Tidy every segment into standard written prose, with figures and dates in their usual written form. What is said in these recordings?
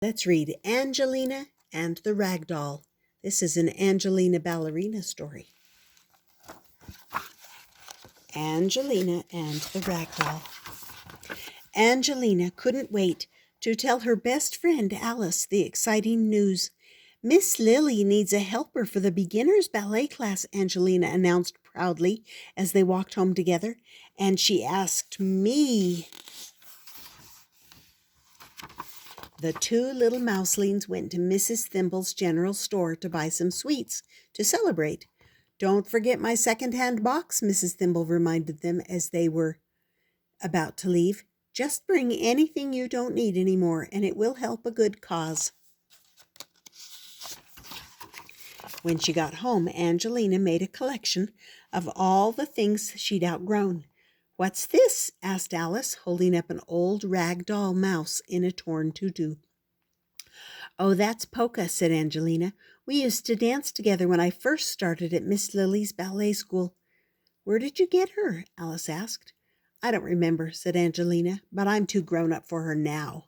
Let's read Angelina and the Rag Doll. This is an Angelina ballerina story. Angelina and the Rag Doll. Angelina couldn't wait to tell her best friend Alice the exciting news. Miss Lilly needs a helper for the beginner's ballet class, Angelina announced proudly as they walked home together. And she asked me. The two little mouselings went to Mrs. Thimble's general store to buy some sweets to celebrate. Don't forget my second-hand box, Mrs. Thimble reminded them as they were about to leave. Just bring anything you don't need anymore, and it will help a good cause. When she got home, Angelina made a collection of all the things she'd outgrown. What's this? Asked Alice, holding up an old rag doll mouse in a torn tutu. Oh, that's Polka, said Angelina. We used to dance together when I first started at Miss Lilly's ballet school. Where did you get her? Alice asked. I don't remember, said Angelina, but I'm too grown up for her now.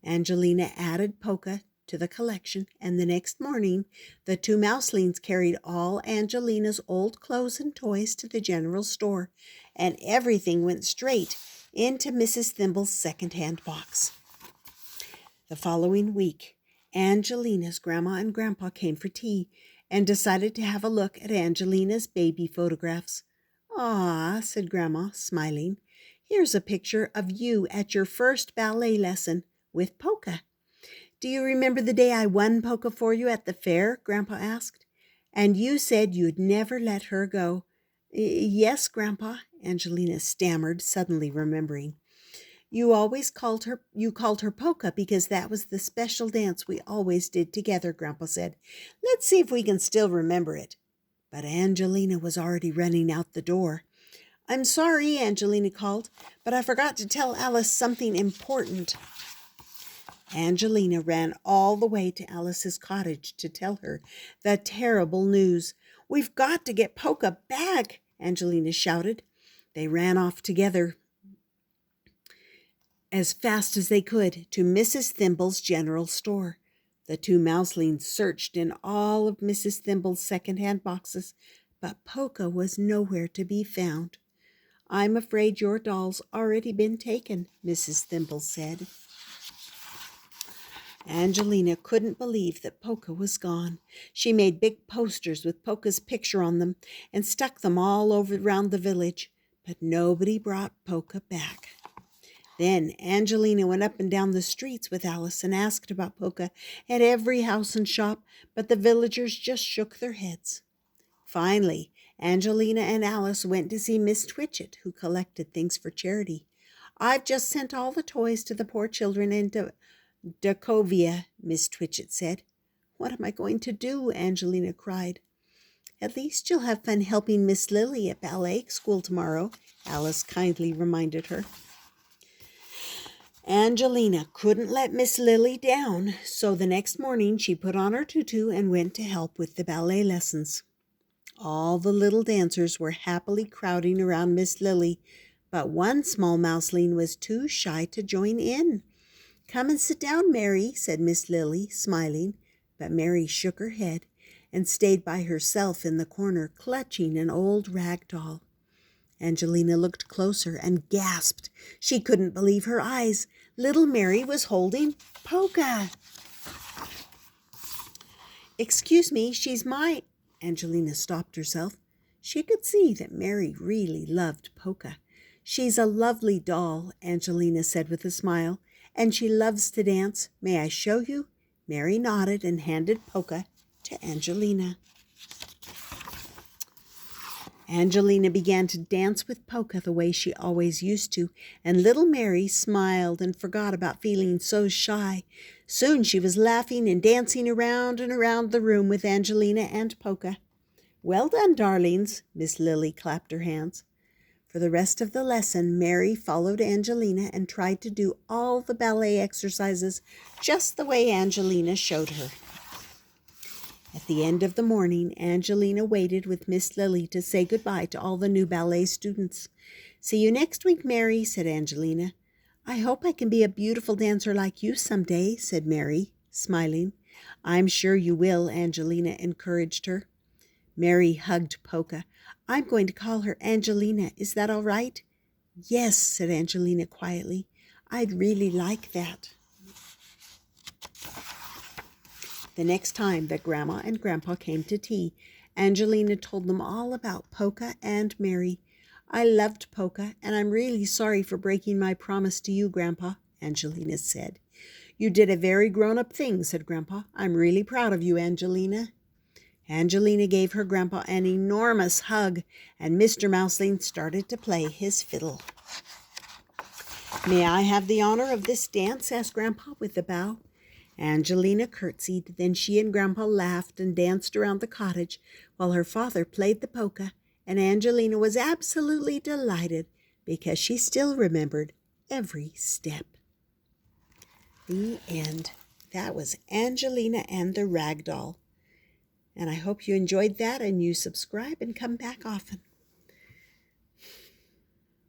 Angelina added Polka to the collection, and the next morning the two mouselings carried all Angelina's old clothes and toys to the general store, and everything went straight into Mrs. Thimble's second-hand box. The following week, Angelina's grandma and grandpa came for tea and decided to have a look at Angelina's baby photographs. Ah, said Grandma, smiling. Here's a picture of you at your first ballet lesson with Polka. Do you remember the day I won Polka for you at the fair? Grandpa asked. And you said you'd never let her go. Yes, Grandpa, Angelina stammered, suddenly remembering. You called her Polka because that was the special dance we always did together, Grandpa said. Let's see if we can still remember it. But Angelina was already running out the door. I'm sorry, Angelina called, but I forgot to tell Alice something important. Angelina ran all the way to Alice's cottage to tell her the terrible news. We've got to get Polka back, Angelina shouted. They ran off together as fast as they could to Mrs. Thimble's general store. The two mouselings searched in all of Mrs. Thimble's second-hand boxes, but Polka was nowhere to be found. I'm afraid your doll's already been taken, Mrs. Thimble said. Angelina couldn't believe that Polka was gone. She made big posters with Polka's picture on them and stuck them all around the village, but nobody brought Polka back. Then Angelina went up and down the streets with Alice and asked about Polka at every house and shop, but the villagers just shook their heads. Finally, Angelina and Alice went to see Miss Twitchett, who collected things for charity. I've just sent all the toys to the poor children in Dakovia, Miss Twitchett said. What am I going to do? Angelina cried. At least you'll have fun helping Miss Lilly at ballet school tomorrow, Alice kindly reminded her. Angelina couldn't let Miss Lilly down, so the next morning she put on her tutu and went to help with the ballet lessons. All the little dancers were happily crowding around Miss Lilly, but one small mouseling was too shy to join in. Come and sit down, Mary, said Miss Lilly, smiling, but Mary shook her head and stayed by herself in the corner, clutching an old rag doll. Angelina looked closer and gasped. She couldn't believe her eyes. Little Mary was holding Polka. Excuse me, she's my... Angelina stopped herself. She could see that Mary really loved Polka. She's a lovely doll, Angelina said with a smile, and she loves to dance. May I show you? Mary nodded and handed Polka to Angelina. Angelina began to dance with Polka the way she always used to, and little Mary smiled and forgot about feeling so shy. Soon she was laughing and dancing around and around the room with Angelina and Polka. Well done, darlings, Miss Lilly clapped her hands. For the rest of the lesson, Mary followed Angelina and tried to do all the ballet exercises just the way Angelina showed her. At the end of the morning, Angelina waited with Miss Lilly to say goodbye to all the new ballet students. See you next week, Mary, said Angelina. I hope I can be a beautiful dancer like you someday, said Mary, smiling. I'm sure you will, Angelina encouraged her. Mary hugged Polka. I'm going to call her Angelina. Is that all right? Yes, said Angelina quietly. I'd really like that. The next time that Grandma and Grandpa came to tea, Angelina told them all about Polka and Mary. I loved Polka, and I'm really sorry for breaking my promise to you, Grandpa, Angelina said. You did a very grown-up thing, said Grandpa. I'm really proud of you, Angelina. Angelina gave her grandpa an enormous hug, and Mr. Mouseling started to play his fiddle. May I have the honor of this dance? Asked Grandpa with a bow. Angelina curtsied. Then she and Grandpa laughed and danced around the cottage while her father played the polka, and Angelina was absolutely delighted because she still remembered every step. The end. That was Angelina and the Rag Doll. And I hope you enjoyed that and you subscribe and come back often.